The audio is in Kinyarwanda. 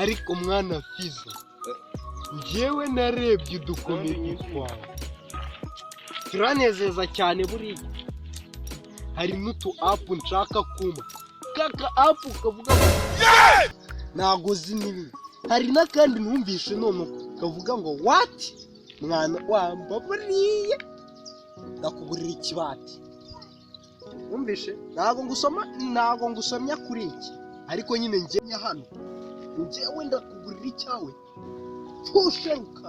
ariko mwana Fizo njyewe narebye udukomedi twawe turanezeza cyane buriya hari n'utu apu nshaka kuma kaka apu kavuga ntago zinibi hari n'akandi numvishe none kavuga ngo what mwana wamba buriya ndakugurira ikibati numvishe ntago ngusomya kuri iki ariko nyine njye hano njyewe ndakugurira icyawe tusheruka